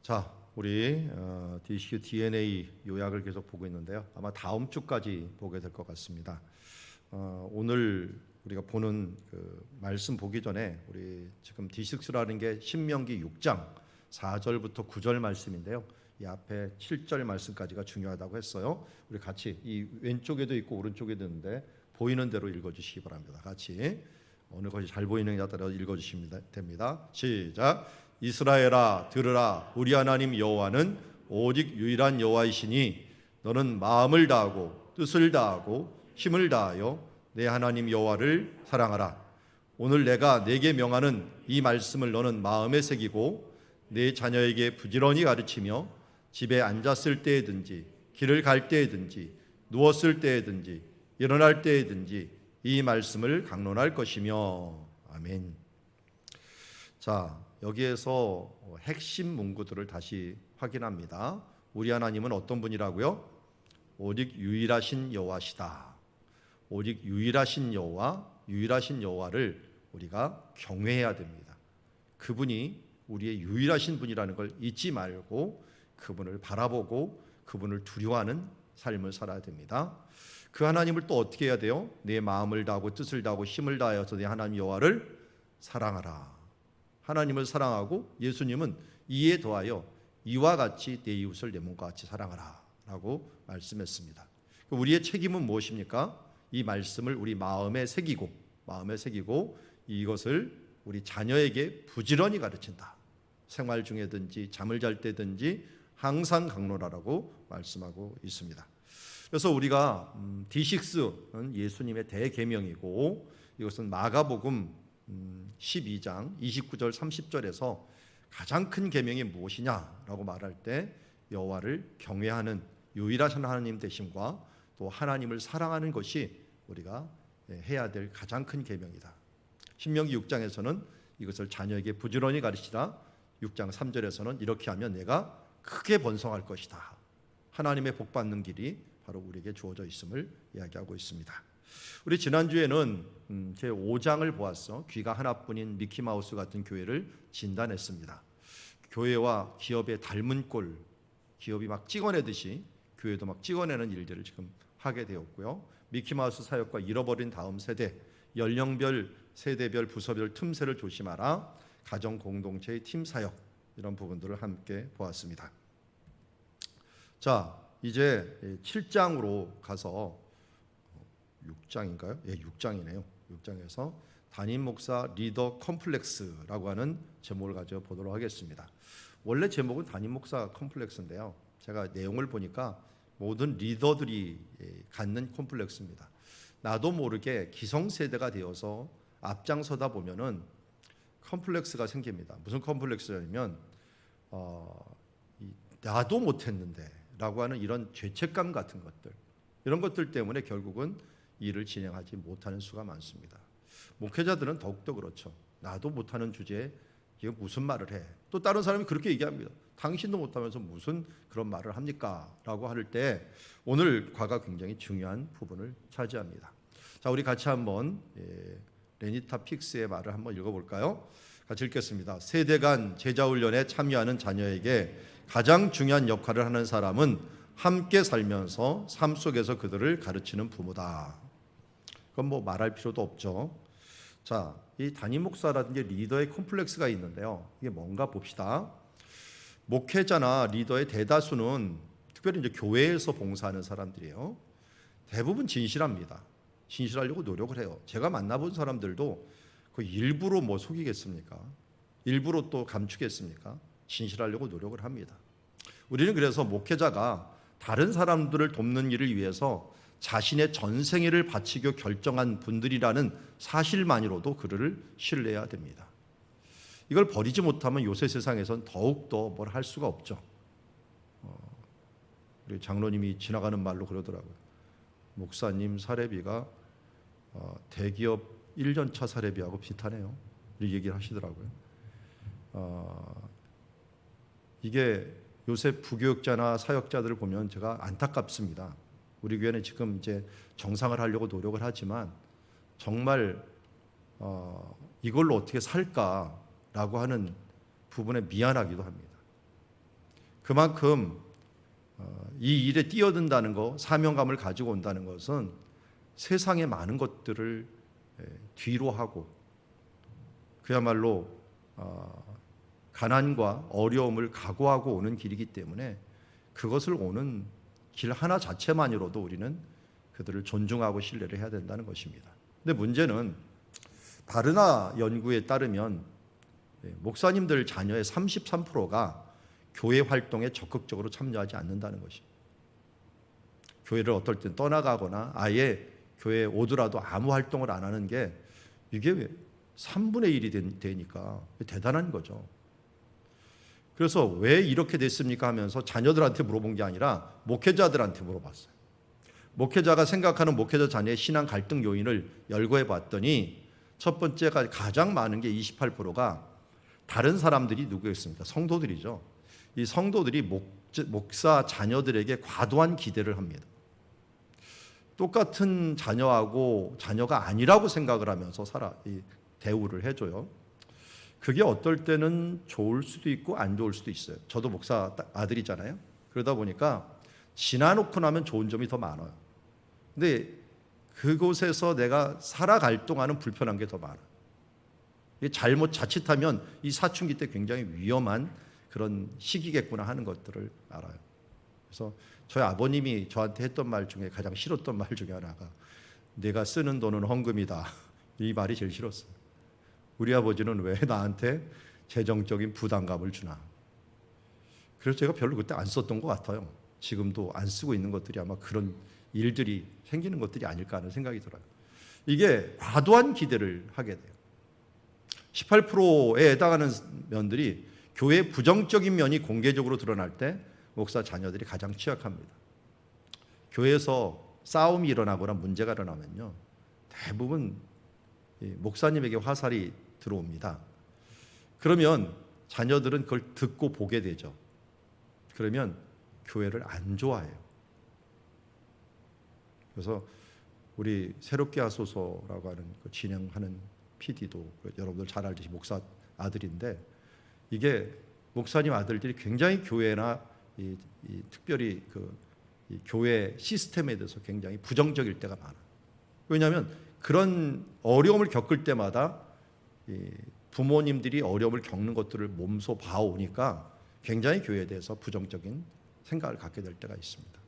자, 우리 DCU DNA 요약을 계속 보고 있는데요. 아마 다음 주까지 보게 될 것 같습니다. 오늘 우리가 보는 그 말씀 보기 전에 우리 지금 D6라는 게 신명기 6장 4절부터 9절 말씀인데요. 이 앞에 7절 말씀까지가 중요하다고 했어요. 우리 같이 이 왼쪽에도 있고 오른쪽에도 있는데 보이는 대로 읽어주시기 바랍니다. 같이 어느 것이 잘 보이느냐에 따라 읽어주시면 됩니다. 시작. 이스라엘아 들으라. 우리 하나님 여호와는 오직 유일한 여호와이시니 너는 마음을 다하고 뜻을 다하고 힘을 다하여 내 하나님 여호와를 사랑하라. 오늘 내가 네게 명하는 이 말씀을 너는 마음에 새기고 내 자녀에게 부지런히 가르치며 집에 앉았을 때에든지 길을 갈 때에든지 누웠을 때에든지 일어날 때에든지 이 말씀을 강론할 것이며. 아멘. 자, 여기에서 핵심 문구들을 다시 확인합니다. 우리 하나님은 어떤 분이라고요? 오직 유일하신 여호와시다. 오직 유일하신 여호와, 유일하신 여호와를 우리가 경외해야 됩니다. 그분이 우리의 유일하신 분이라는 걸 잊지 말고 그분을 바라보고 그분을 두려워하는 삶을 살아야 됩니다. 그 하나님을 또 어떻게 해야 돼요? 내 마음을 다하고 뜻을 다하고 힘을 다하여서 내 하나님 여호와를 사랑하라. 하나님을 사랑하고 예수님은 이에 더하여 이와 같이 내 이웃을 내 몸과 같이 사랑하라 라고 말씀했습니다. 우리의 책임은 무엇입니까? 이 말씀을 우리 마음에 새기고 이것을 우리 자녀에게 부지런히 가르친다. 생활 중에든지 잠을 잘 때든지 항상 강론하라고 말씀하고 있습니다. 그래서 우리가 D6는 예수님의 대계명이고 이것은 마가복음 12장 29절 30절에서 가장 큰 계명이 무엇이냐라고 말할 때 여호와를 경외하는 유일하신 하나님 되심과 또 하나님을 사랑하는 것이 우리가 해야 될 가장 큰 계명이다. 신명기 6장에서는 이것을 자녀에게 부지런히 가르치라. 6장 3절에서는 이렇게 하면 내가 크게 번성할 것이다. 하나님의 복받는 길이 바로 우리에게 주어져 있음을 이야기하고 있습니다. 우리 지난주에는 제 5장을 보았어. 귀가 하나뿐인 미키마우스 같은 교회를 진단했습니다. 교회와 기업의 닮은 꼴, 기업이 막 찍어내듯이 교회도 막 찍어내는 일들을 지금 하게 되었고요. 미키마우스 사역과 잃어버린 다음 세대, 연령별, 세대별, 부서별 틈새를 조심하라. 가정 공동체의 팀 사역, 이런 부분들을 함께 보았습니다. 자, 이제 7장으로 가서 6장인가요? 예, 6장이네요. 6장에서 담임 목사 리더 컴플렉스라고 하는 제목을 가져 보도록 하겠습니다. 원래 제목은 담임 목사 컴플렉스인데요. 제가 내용을 보니까 모든 리더들이 갖는 컴플렉스입니다. 나도 모르게 기성세대가 되어서 앞장서다 보면은 컴플렉스가 생깁니다. 무슨 컴플렉스냐면 나도 못했는데 라고 하는 이런 죄책감 같은 것들, 이런 것들 때문에 결국은 일을 진행하지 못하는 수가 많습니다. 목회자들은 더욱더 그렇죠. 나도 못하는 주제에 이게 무슨 말을 해. 또 다른 사람이 그렇게 얘기합니다. 당신도 못하면서 무슨 그런 말을 합니까? 라고 할 때 오늘 과가 굉장히 중요한 부분을 차지합니다. 자, 우리 같이 한번 레니타 픽스의 말을 한번 읽어볼까요? 같이 읽겠습니다. 세대 간 제자훈련에 참여하는 자녀에게 가장 중요한 역할을 하는 사람은 함께 살면서 삶 속에서 그들을 가르치는 부모다. 그건 뭐 말할 필요도 없죠. 자, 이 담임 목사라든지 리더의 콤플렉스가 있는데요. 이게 뭔가 봅시다. 목회자나 리더의 대다수는 특별히 이제 교회에서 봉사하는 사람들이에요. 대부분 진실합니다. 진실하려고 노력을 해요. 제가 만나본 사람들도 그 일부러 뭐 속이겠습니까? 일부러 또 감추겠습니까? 진실하려고 노력을 합니다. 우리는 그래서 목회자가 다른 사람들을 돕는 일을 위해서 자신의 전생애를 바치고 결정한 분들이라는 사실만으로도 그들을 신뢰해야 됩니다. 이걸 버리지 못하면 요새 세상에선 더욱더 뭘 할 수가 없죠. 우리 장로님이 지나가는 말로 그러더라고요. 목사님 사례비가 대기업 1년차 사례비하고 비슷하네요. 이 얘기를 하시더라고요. 이게 요새 부교육자나 사역자들을 보면 제가 안타깝습니다. 우리 교회는 지금 이제 정상을 하려고 노력을 하지만 정말 이걸로 어떻게 살까라고 하는 부분에 미안하기도 합니다. 그만큼 이 일에 뛰어든다는 거, 사명감을 가지고 온다는 것은 세상의 많은 것들을 뒤로 하고 그야말로 가난과 어려움을 각오하고 오는 길이기 때문에 그것을 오는 길 하나 자체만으로도 우리는 그들을 존중하고 신뢰를 해야 된다는 것입니다. 근데 문제는 바르나 연구에 따르면 목사님들 자녀의 33%가 교회 활동에 적극적으로 참여하지 않는다는 것입니다. 교회를 어떨 땐 떠나가거나 아예 교회에 오더라도 아무 활동을 안 하는 게 이게 3분의 1이 되니까 대단한 거죠. 그래서 왜 이렇게 됐습니까 하면서 자녀들한테 물어본 게 아니라 목회자들한테 물어봤어요. 목회자가 생각하는 목회자 자녀의 신앙 갈등 요인을 열거해 봤더니 첫 번째가 가장 많은 게 28%가 다른 사람들이 누구였습니까? 성도들이죠. 이 성도들이 목사 자녀들에게 과도한 기대를 합니다. 똑같은 자녀하고 자녀가 아니라고 생각을 하면서 대우를 해줘요. 그게 어떨 때는 좋을 수도 있고 안 좋을 수도 있어요. 저도 목사 아들이잖아요. 그러다 보니까 지나놓고 나면 좋은 점이 더 많아요. 근데 그곳에서 내가 살아갈 동안은 불편한 게 더 많아요. 자칫하면 이 사춘기 때 굉장히 위험한 그런 시기겠구나 하는 것들을 알아요. 그래서 저희 아버님이 저한테 했던 말 중에 가장 싫었던 말 중에 하나가 내가 쓰는 돈은 헌금이다. 이 말이 제일 싫었어요. 우리 아버지는 왜 나한테 재정적인 부담감을 주나. 그래서 제가 별로 그때 안 썼던 것 같아요. 지금도 안 쓰고 있는 것들이 아마 그런 일들이 생기는 것들이 아닐까 하는 생각이 들어요. 이게 과도한 기대를 하게 돼요. 18%에 해당하는 면들이 교회의 부정적인 면이 공개적으로 드러날 때 목사 자녀들이 가장 취약합니다. 교회에서 싸움이 일어나거나 문제가 일어나면요, 대부분 목사님에게 화살이 들어옵니다. 그러면 자녀들은 그걸 듣고 보게 되죠. 그러면 교회를 안 좋아해요. 그래서 우리 새롭게 하소서라고 하는 그 진행하는 PD도 여러분들 잘 알듯이 목사 아들인데 이게 목사님 아들들이 굉장히 교회나 특별히 이 교회 시스템에 대해서 굉장히 부정적일 때가 많아요. 왜냐하면 그런 어려움을 겪을 때마다 부모님들이 어려움을 겪는 것들을 몸소 봐오니까 굉장히 교회에 대해서 부정적인 생각을 갖게 될 때가 있습니다.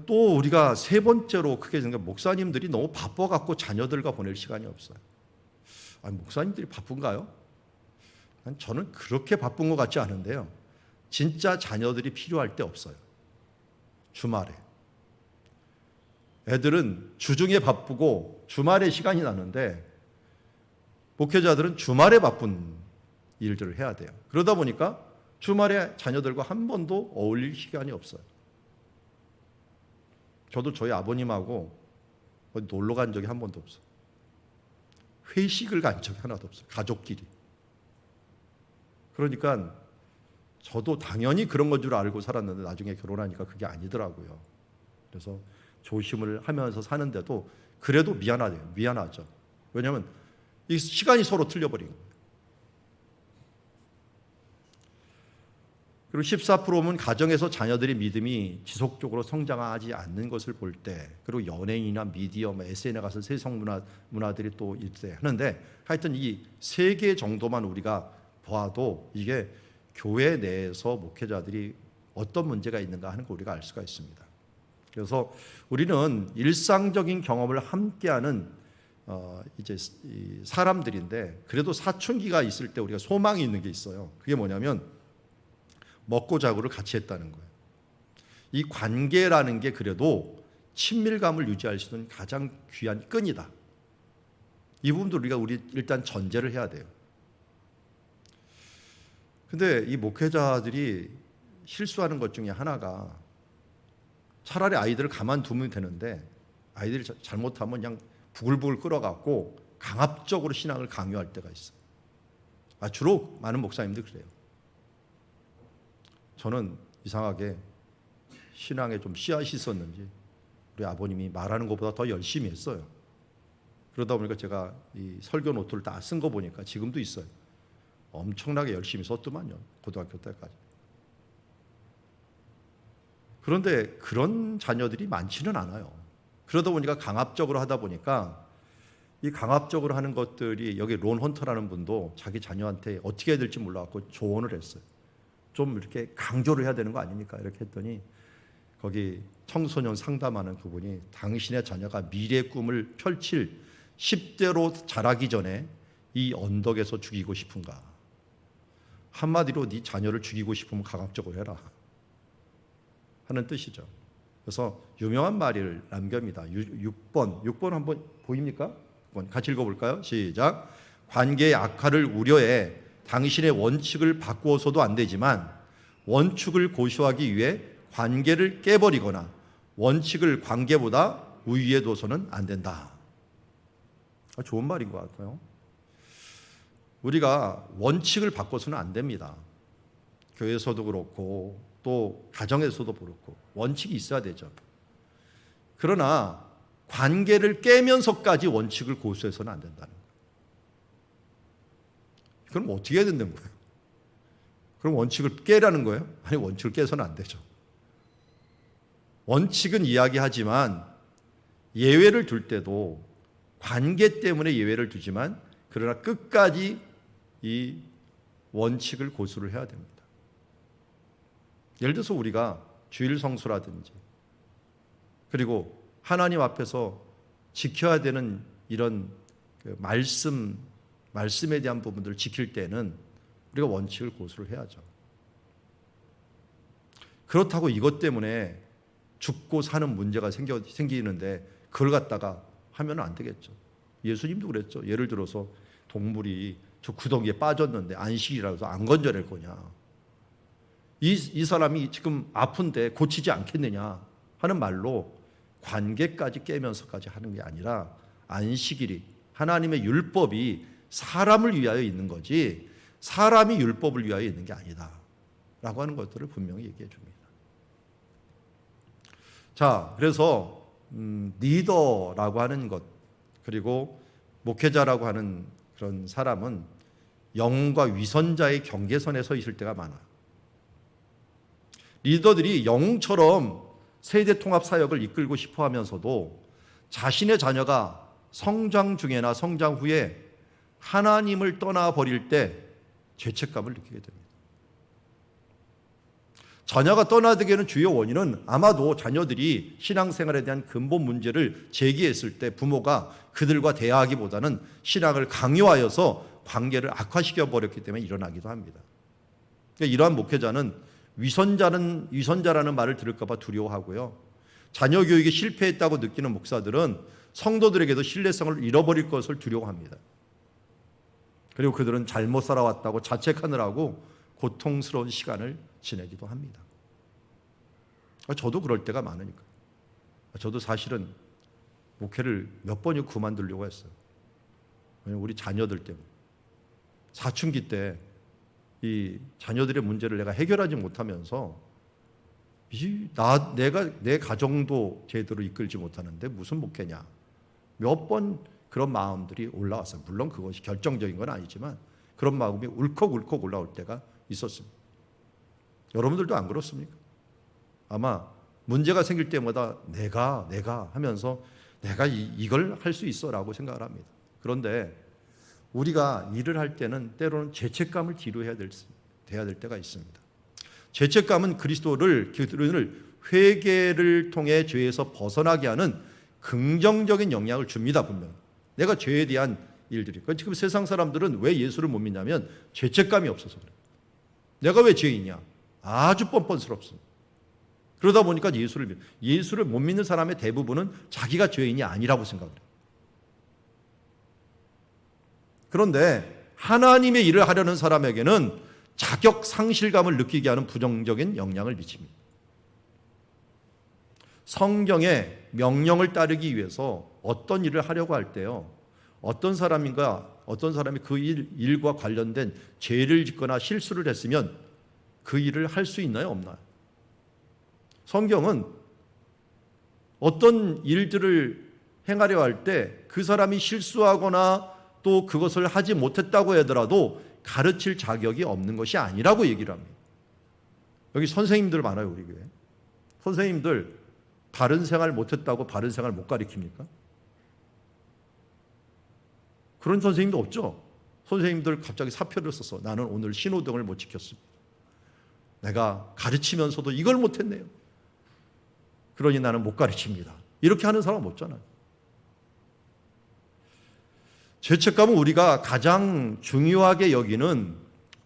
또 우리가 세 번째로 크게 생각, 목사님들이 너무 바빠갖고 자녀들과 보낼 시간이 없어요. 목사님들이 바쁜가요? 저는 그렇게 바쁜 것 같지 않은데요. 진짜 자녀들이 필요할 때 없어요. 주말에. 애들은 주중에 바쁘고 주말에 시간이 나는데 목회자들은 주말에 바쁜 일들을 해야 돼요. 그러다 보니까 주말에 자녀들과 한 번도 어울릴 시간이 없어요. 저도 저희 아버님하고 어디 놀러 간 적이 한 번도 없어요. 회식을 간 적이 하나도 없어요. 가족끼리. 그러니까 저도 당연히 그런 건 줄 알고 살았는데 나중에 결혼하니까 그게 아니더라고요. 그래서 조심을 하면서 사는데도 그래도 미안하죠. 왜냐하면 이 시간이 서로 틀려버린 거예요. 그리고 14%는 가정에서 자녀들의 믿음이 지속적으로 성장하지 않는 것을 볼 때, 그리고 연예인이나 미디어, SNS에 가서 세상 문화들이 또 있대 하는데, 하여튼 이 세 개 정도만 우리가 봐도 이게 교회 내에서 목회자들이 어떤 문제가 있는가 하는 거 우리가 알 수가 있습니다. 그래서 우리는 일상적인 경험을 함께하는 이제 사람들인데, 그래도 사춘기가 있을 때 우리가 소망이 있는 게 있어요. 그게 뭐냐면 먹고 자고를 같이 했다는 거예요. 이 관계라는 게 그래도 친밀감을 유지할 수 있는 가장 귀한 끈이다. 이 부분도 우리 일단 전제를 해야 돼요. 근데 이 목회자들이 실수하는 것 중에 하나가 차라리 아이들을 가만두면 되는데 아이들이 잘못하면 그냥 부글부글 끓어갖고 강압적으로 신앙을 강요할 때가 있어요. 주로 많은 목사님들 그래요. 저는 이상하게 신앙에 좀 씨앗이 있었는지 우리 아버님이 말하는 것보다 더 열심히 했어요. 그러다 보니까 제가 이 설교 노트를 다 쓴 거 보니까 지금도 있어요. 엄청나게 열심히 썼더만요. 고등학교 때까지. 그런데 그런 자녀들이 많지는 않아요. 그러다 보니까 강압적으로 하다 보니까 이 강압적으로 하는 것들이, 여기 론 헌터라는 분도 자기 자녀한테 어떻게 해야 될지 몰라갖고 조언을 했어요. 좀 이렇게 강조를 해야 되는 거 아닙니까? 이렇게 했더니 거기 청소년 상담하는 그분이 당신의 자녀가 미래의 꿈을 펼칠 10대로 자라기 전에 이 언덕에서 죽이고 싶은가? 한마디로 네 자녀를 죽이고 싶으면 강압적으로 해라 하는 뜻이죠. 그래서 유명한 말을 남깁니다. 6번 한번 보입니까? 같이 읽어볼까요? 시작. 관계의 악화를 우려해 당신의 원칙을 바꾸어서도 안 되지만 원칙을 고수하기 위해 관계를 깨버리거나 원칙을 관계보다 우위에 둬서는 안 된다. 좋은 말인 것 같아요. 우리가 원칙을 바꿔서는 안 됩니다. 교회에서도 그렇고 또 가정에서도 그렇고 원칙이 있어야 되죠. 그러나 관계를 깨면서까지 원칙을 고수해서는 안 된다는 거예요. 그럼 어떻게 해야 된다는 거예요? 그럼 원칙을 깨라는 거예요? 아니, 원칙을 깨서는 안 되죠. 원칙은 이야기하지만 예외를 둘 때도 관계 때문에 예외를 두지만 그러나 끝까지 이 원칙을 고수를 해야 됩니다. 예를 들어서 우리가 주일 성수라든지 그리고 하나님 앞에서 지켜야 되는 이런 그 말씀에 대한 부분들을 지킬 때는 우리가 원칙을 고수를 해야죠. 그렇다고 이것 때문에 죽고 사는 문제가 생기는데 그걸 갖다가 하면 안 되겠죠. 예수님도 그랬죠. 예를 들어서 동물이 저 구덩이에 빠졌는데 안식이라고 해서 안 건져낼 거냐. 이 사람이 지금 아픈데 고치지 않겠느냐 하는 말로 관계까지 깨면서까지 하는 게 아니라 안식일이 하나님의 율법이 사람을 위하여 있는 거지 사람이 율법을 위하여 있는 게 아니다 라고 하는 것들을 분명히 얘기해 줍니다. 자, 그래서 리더라고 하는 것 그리고 목회자라고 하는 그런 사람은 영과 위선자의 경계선에 서 있을 때가 많아요. 리더들이 영웅처럼 세대 통합 사역을 이끌고 싶어 하면서도 자신의 자녀가 성장 중에나 성장 후에 하나님을 떠나버릴 때 죄책감을 느끼게 됩니다. 자녀가 떠나게 되는 주요 원인은 아마도 자녀들이 신앙생활에 대한 근본 문제를 제기했을 때 부모가 그들과 대화하기보다는 신앙을 강요하여서 관계를 악화시켜 버렸기 때문에 일어나기도 합니다. 그러니까 이러한 목회자는 위선자라는 말을 들을까 봐 두려워하고요. 자녀 교육에 실패했다고 느끼는 목사들은 성도들에게도 신뢰성을 잃어버릴 것을 두려워합니다. 그리고 그들은 잘못 살아왔다고 자책하느라고 고통스러운 시간을 지내기도 합니다. 저도 그럴 때가 많으니까. 저도 사실은 목회를 몇 번이고 그만두려고 했어요. 왜냐면 우리 자녀들 때문에. 사춘기 때 이 자녀들의 문제를 내가 해결하지 못하면서 내가 내 가정도 제대로 이끌지 못하는데 무슨 목회냐. 몇 번 그런 마음들이 올라왔어요. 물론 그것이 결정적인 건 아니지만 그런 마음이 울컥울컥 올라올 때가 있었습니다. 여러분들도 안 그렇습니까? 아마 문제가 생길 때마다 내가 하면서 내가 이걸 할 수 있어라고 생각을 합니다. 그런데 우리가 일을 할 때는 때로는 죄책감을 뒤로해야 될 때가 있습니다. 죄책감은 그들을 회개를 통해 죄에서 벗어나게 하는 긍정적인 영향을 줍니다. 분명 내가 죄에 대한 일들이. 지금 세상 사람들은 왜 예수를 못 믿냐면 죄책감이 없어서 그래요. 내가 왜 죄인이야? 아주 뻔뻔스럽습니다. 그러다 보니까 예수를 못 믿는 사람의 대부분은 자기가 죄인이 아니라고 생각해요. 그런데 하나님의 일을 하려는 사람에게는 자격 상실감을 느끼게 하는 부정적인 영향을 미칩니다. 성경의 명령을 따르기 위해서 어떤 일을 하려고 할 때요, 어떤 사람이 그 일과 관련된 죄를 짓거나 실수를 했으면 그 일을 할 수 있나요, 없나요? 성경은 어떤 일들을 행하려 할 때 그 사람이 실수하거나 또 그것을 하지 못했다고 하더라도 가르칠 자격이 없는 것이 아니라고 얘기를 합니다. 여기 선생님들 많아요, 우리 교회. 선생님들 바른 생활 못했다고 바른 생활 못 가르칩니까? 그런 선생님도 없죠. 선생님들 갑자기 사표를 써서 나는 오늘 신호등을 못 지켰습니다. 내가 가르치면서도 이걸 못했네요. 그러니 나는 못 가르칩니다. 이렇게 하는 사람 없잖아요. 죄책감은 우리가 가장 중요하게 여기는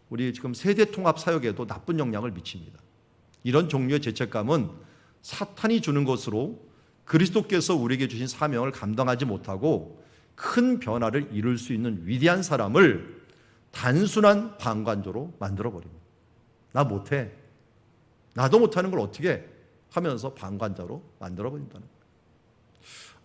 우리 지금 세대통합 사역에도 나쁜 영향을 미칩니다. 이런 종류의 죄책감은 사탄이 주는 것으로 그리스도께서 우리에게 주신 사명을 감당하지 못하고 큰 변화를 이룰 수 있는 위대한 사람을 단순한 방관자로 만들어버립니다. 나 못해. 나도 못하는 걸 어떻게 하면서 방관자로 만들어버린다는 거예요.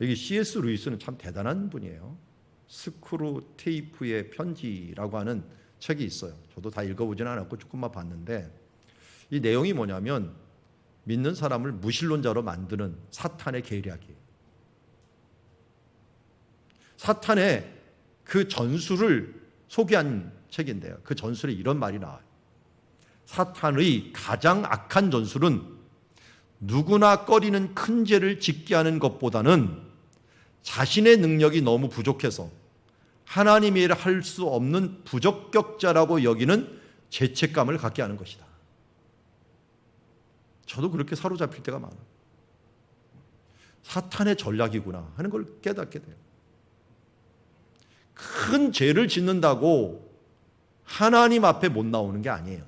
여기 C.S. 루이스는 참 대단한 분이에요. 스크루테이프의 편지라고 하는 책이 있어요. 저도 다 읽어보지는 않았고 조금만 봤는데 이 내용이 뭐냐면 믿는 사람을 무신론자로 만드는 사탄의 계략이에요. 사탄의 그 전술을 소개한 책인데요. 그 전술에 이런 말이 나와요. 사탄의 가장 악한 전술은 누구나 꺼리는 큰 죄를 짓게 하는 것보다는 자신의 능력이 너무 부족해서 하나님의 일을 할 수 없는 부적격자라고 여기는 죄책감을 갖게 하는 것이다. 저도 그렇게 사로잡힐 때가 많아요. 사탄의 전략이구나 하는 걸 깨닫게 돼요. 큰 죄를 짓는다고 하나님 앞에 못 나오는 게 아니에요.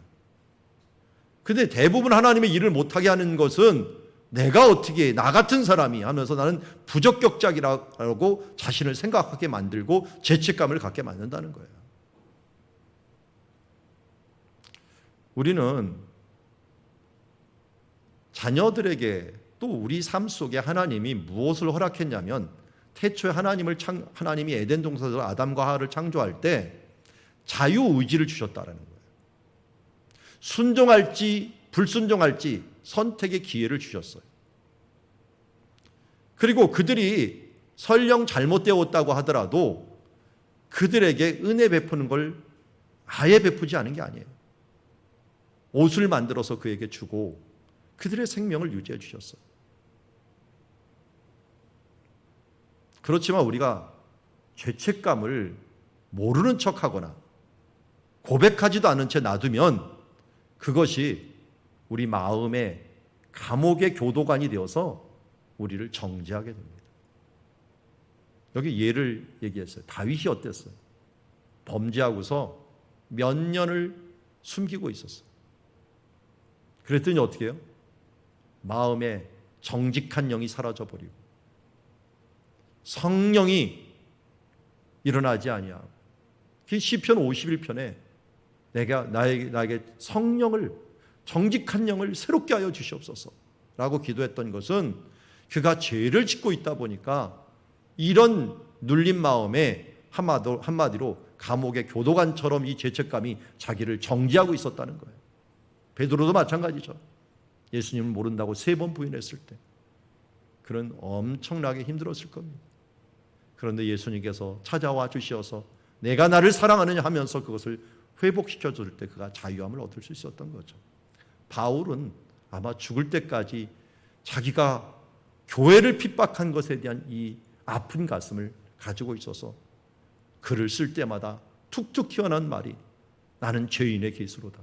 근데 대부분 하나님의 일을 못하게 하는 것은 내가 어떻게 나 같은 사람이 하면서 나는 부적격자라고 자신을 생각하게 만들고 죄책감을 갖게 만든다는 거예요. 우리는 자녀들에게 또 우리 삶 속에 하나님이 무엇을 허락했냐면 태초에 하나님이 에덴 동산에서 아담과 하와를 창조할 때 자유의지를 주셨다라는 거예요. 순종할지 불순종할지 선택의 기회를 주셨어요. 그리고 그들이 설령 잘못되었다고 하더라도 그들에게 은혜 베푸는 걸 아예 베푸지 않은 게 아니에요. 옷을 만들어서 그에게 주고 그들의 생명을 유지해 주셨어요. 그렇지만 우리가 죄책감을 모르는 척하거나 고백하지도 않은 채 놔두면 그것이 우리 마음의 감옥의 교도관이 되어서 우리를 정죄하게 됩니다. 여기 예를 얘기했어요. 다윗이 어땠어요? 범죄하고서 몇 년을 숨기고 있었어요. 그랬더니 어떻게 해요? 마음에 정직한 영이 사라져버리고 성령이 일어나지 아니하고 시편 51편에 나에게 성령을 정직한 영을 새롭게 하여 주시옵소서 라고 기도했던 것은 그가 죄를 짓고 있다 보니까 이런 눌린 마음에 한마디로 감옥의 교도관처럼 이 죄책감이 자기를 정지하고 있었다는 거예요. 베드로도 마찬가지죠. 예수님을 모른다고 3번 부인했을 때 그는 엄청나게 힘들었을 겁니다. 그런데 예수님께서 찾아와 주시어서 내가 나를 사랑하느냐 하면서 그것을 회복시켜 줄 때 그가 자유함을 얻을 수 있었던 거죠. 바울은 아마 죽을 때까지 자기가 교회를 핍박한 것에 대한 이 아픈 가슴을 가지고 있어서 글을 쓸 때마다 툭툭 튀어나온 말이 나는 죄인의 계수로다.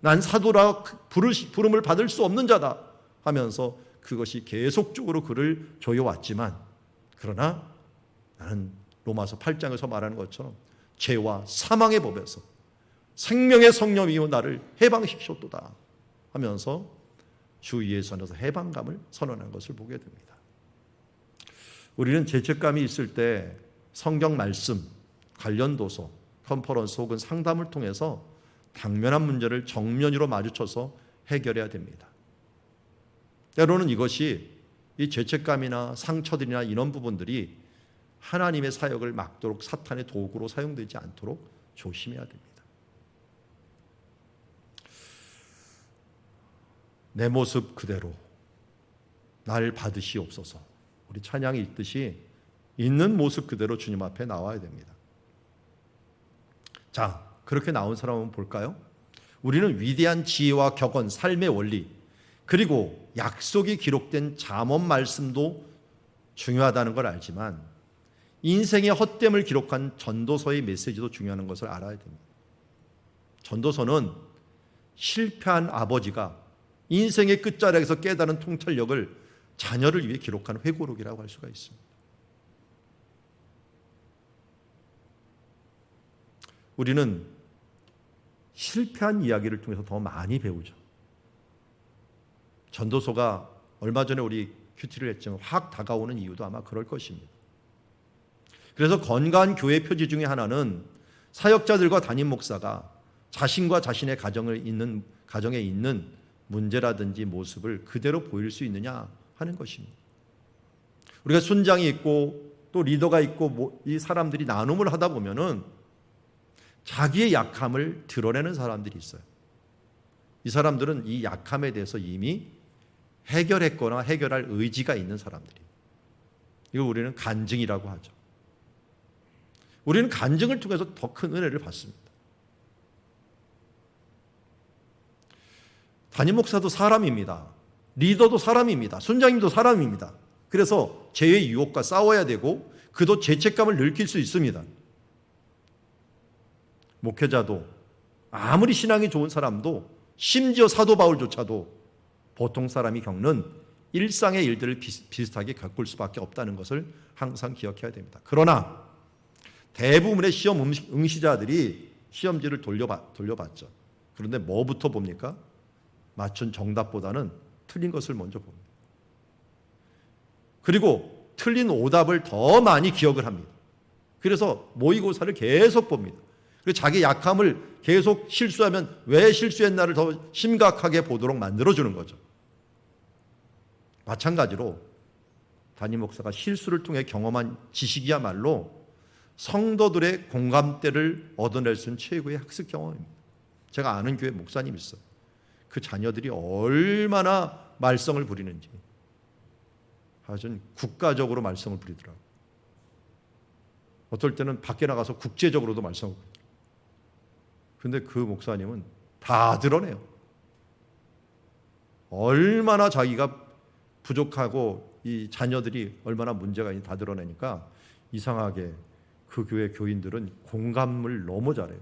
난 사도라 부름을 받을 수 없는 자다 하면서 그것이 계속적으로 그를 조여왔지만 그러나 나는 로마서 8장에서 말하는 것처럼 죄와 사망의 법에서 생명의 성령이요 나를 해방시키셨도다 하면서 주 예수 안에서 해방감을 선언한 것을 보게 됩니다. 우리는 죄책감이 있을 때 성경 말씀, 관련 도서, 컨퍼런스 혹은 상담을 통해서 당면한 문제를 정면으로 마주쳐서 해결해야 됩니다. 때로는 이것이 이 죄책감이나 상처들이나 이런 부분들이 하나님의 사역을 막도록 사탄의 도구로 사용되지 않도록 조심해야 됩니다. 내 모습 그대로 날 받으시옵소서. 우리 찬양이 있듯이 있는 모습 그대로 주님 앞에 나와야 됩니다. 자, 그렇게 나온 사람 한번 볼까요? 우리는 위대한 지혜와 격언, 삶의 원리, 그리고 약속이 기록된 잠언 말씀도 중요하다는 걸 알지만 인생의 헛됨을 기록한 전도서의 메시지도 중요한 것을 알아야 됩니다. 전도서는 실패한 아버지가 인생의 끝자락에서 깨달은 통찰력을 자녀를 위해 기록한 회고록이라고 할 수가 있습니다. 우리는 실패한 이야기를 통해서 더 많이 배우죠. 전도서가 얼마 전에 우리 큐티를 했지만 확 다가오는 이유도 아마 그럴 것입니다. 그래서 건강한 교회 표지 중에 하나는 사역자들과 담임 목사가 자신과 자신의 가정에 있는 문제라든지 모습을 그대로 보일 수 있느냐 하는 것입니다. 우리가 순장이 있고 또 리더가 있고 이 사람들이 나눔을 하다 보면은 자기의 약함을 드러내는 사람들이 있어요. 이 사람들은 이 약함에 대해서 이미 해결했거나 해결할 의지가 있는 사람들이에요. 이걸 우리는 간증이라고 하죠. 우리는 간증을 통해서 더 큰 은혜를 받습니다. 담임 목사도 사람입니다. 리더도 사람입니다. 순장님도 사람입니다. 그래서 죄의 유혹과 싸워야 되고 그도 죄책감을 느낄 수 있습니다. 목회자도 아무리 신앙이 좋은 사람도 심지어 사도 바울조차도 보통 사람이 겪는 일상의 일들을 비슷하게 겪을 수밖에 없다는 것을 항상 기억해야 됩니다. 그러나 대부분의 시험 응시자들이 시험지를 돌려봤죠. 그런데 뭐부터 봅니까? 맞춘 정답보다는 틀린 것을 먼저 봅니다. 그리고 틀린 오답을 더 많이 기억을 합니다. 그래서 모의고사를 계속 봅니다. 그리고 자기 약함을 계속 실수하면 왜 실수했나를 더 심각하게 보도록 만들어주는 거죠. 마찬가지로 담임 목사가 실수를 통해 경험한 지식이야말로 성도들의 공감대를 얻어낼 수 있는 최고의 학습 경험입니다. 제가 아는 교회 목사님이 있어요. 그 자녀들이 얼마나 말썽을 부리는지 아주 국가적으로 말썽을 부리더라고요. 어떨 때는 밖에 나가서 국제적으로도 말썽을 부리더라고요. 근데 그 목사님은 다 드러내요. 얼마나 자기가 부족하고 이 자녀들이 얼마나 문제가 있는지 다 드러내니까 이상하게 그 교회 교인들은 공감을 너무 잘해요.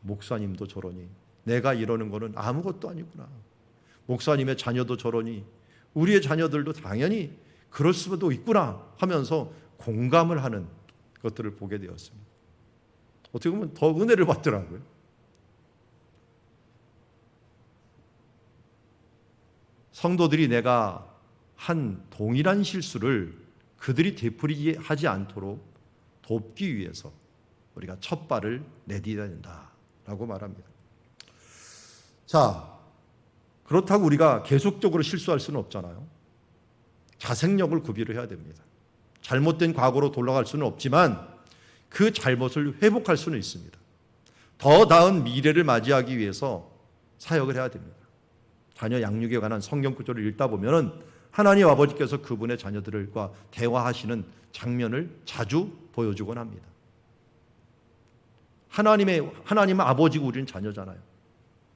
목사님도 저러니 내가 이러는 거는 아무것도 아니구나. 목사님의 자녀도 저러니 우리의 자녀들도 당연히 그럴 수도 있구나 하면서 공감을 하는 것들을 보게 되었습니다. 어떻게 보면 더 은혜를 받더라고요. 성도들이 내가 한 동일한 실수를 그들이 되풀이하지 않도록 돕기 위해서 우리가 첫 발을 내디뎌야 된다라고 말합니다. 자, 그렇다고 우리가 계속적으로 실수할 수는 없잖아요. 자생력을 구비를 해야 됩니다. 잘못된 과거로 돌아갈 수는 없지만 그 잘못을 회복할 수는 있습니다. 더 나은 미래를 맞이하기 위해서 사역을 해야 됩니다. 자녀 양육에 관한 성경 구절을 읽다 보면 하나님 아버지께서 그분의 자녀들과 대화하시는 장면을 자주 보여주곤 합니다. 하나님은 아버지고 우리는 자녀잖아요.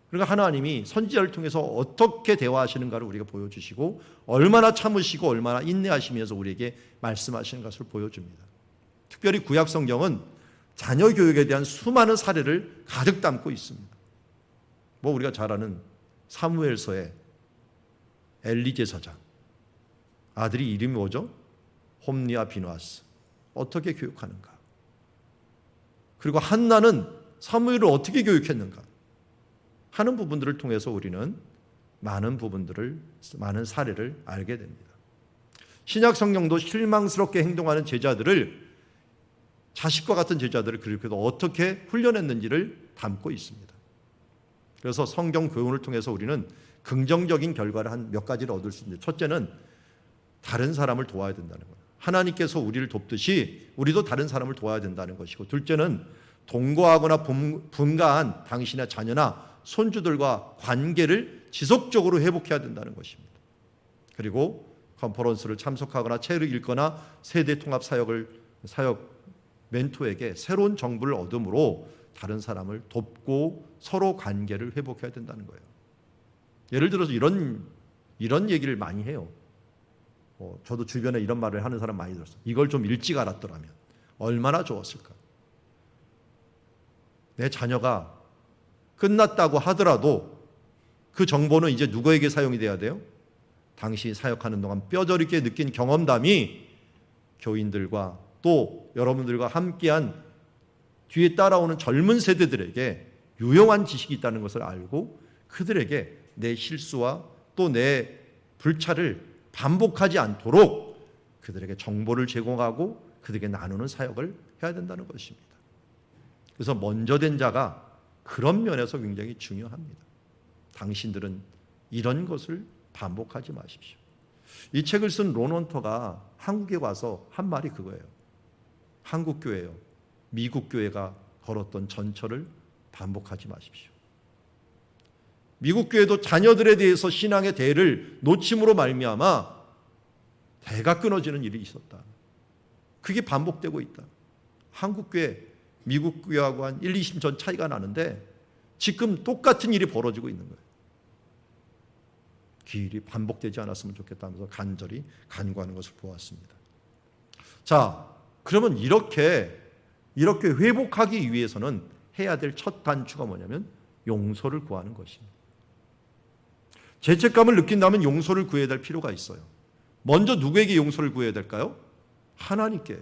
그러니까 하나님이 선지자를 통해서 어떻게 대화하시는가를 우리가 보여주시고 얼마나 참으시고 얼마나 인내하시면서 우리에게 말씀하시는 것을 보여줍니다. 특별히 구약 성경은 자녀 교육에 대한 수많은 사례를 가득 담고 있습니다. 우리가 잘 아는 사무엘서의 엘리 제사장, 아들이 이름이 뭐죠? 홈리와 비누아스. 어떻게 교육하는가? 그리고 한나는 사무엘을 어떻게 교육했는가 하는 부분들을 통해서 우리는 많은 사례를 알게 됩니다. 신약 성경도 실망스럽게 행동하는 제자들을, 자식과 같은 제자들을 그렇게 어떻게 훈련했는지를 담고 있습니다. 그래서 성경 교훈을 통해서 우리는 긍정적인 결과를 한 몇 가지를 얻을 수 있는데, 첫째는 다른 사람을 도와야 된다는 거예요. 하나님께서 우리를 돕듯이 우리도 다른 사람을 도와야 된다는 것이고, 둘째는 동거하거나 분가한 당신의 자녀나 손주들과 관계를 지속적으로 회복해야 된다는 것입니다. 그리고 컨퍼런스를 참석하거나 책을 읽거나 세대 통합 사역 멘토에게 새로운 정보를 얻음으로 다른 사람을 돕고 서로 관계를 회복해야 된다는 거예요. 예를 들어서 이런 얘기를 많이 해요. 저도 주변에 이런 말을 하는 사람 많이 들었어요. 이걸 좀 일찍 알았더라면 얼마나 좋았을까. 내 자녀가 끝났다고 하더라도 그 정보는 이제 누구에게 사용이 돼야 돼요? 당신이 사역하는 동안 뼈저리게 느낀 경험담이 교인들과 또 여러분들과 함께한 뒤에 따라오는 젊은 세대들에게 유용한 지식이 있다는 것을 알고 그들에게 내 실수와 또 내 불찰을 반복하지 않도록 그들에게 정보를 제공하고 그들에게 나누는 사역을 해야 된다는 것입니다. 그래서 먼저 된 자가 그런 면에서 굉장히 중요합니다. 당신들은 이런 것을 반복하지 마십시오. 이 책을 쓴 론 헌터가 한국에 와서 한 말이 그거예요. 한국 교회요, 미국 교회가 걸었던 전철을 반복하지 마십시오. 미국 교회도 자녀들에 대해서 신앙의 대를 놓침으로 말미암아 대가 끊어지는 일이 있었다. 그게 반복되고 있다. 한국 교회, 미국 교회하고 한 1, 20년 차이가 나는데 지금 똑같은 일이 벌어지고 있는 거예요. 그 일이 반복되지 않았으면 좋겠다면서 간절히 간구하는 것을 보았습니다. 자, 그러면 이렇게 회복하기 위해서는 해야 될 첫 단추가 뭐냐면 용서를 구하는 것입니다. 죄책감을 느낀다면 용서를 구해야 될 필요가 있어요. 먼저 누구에게 용서를 구해야 될까요? 하나님께요.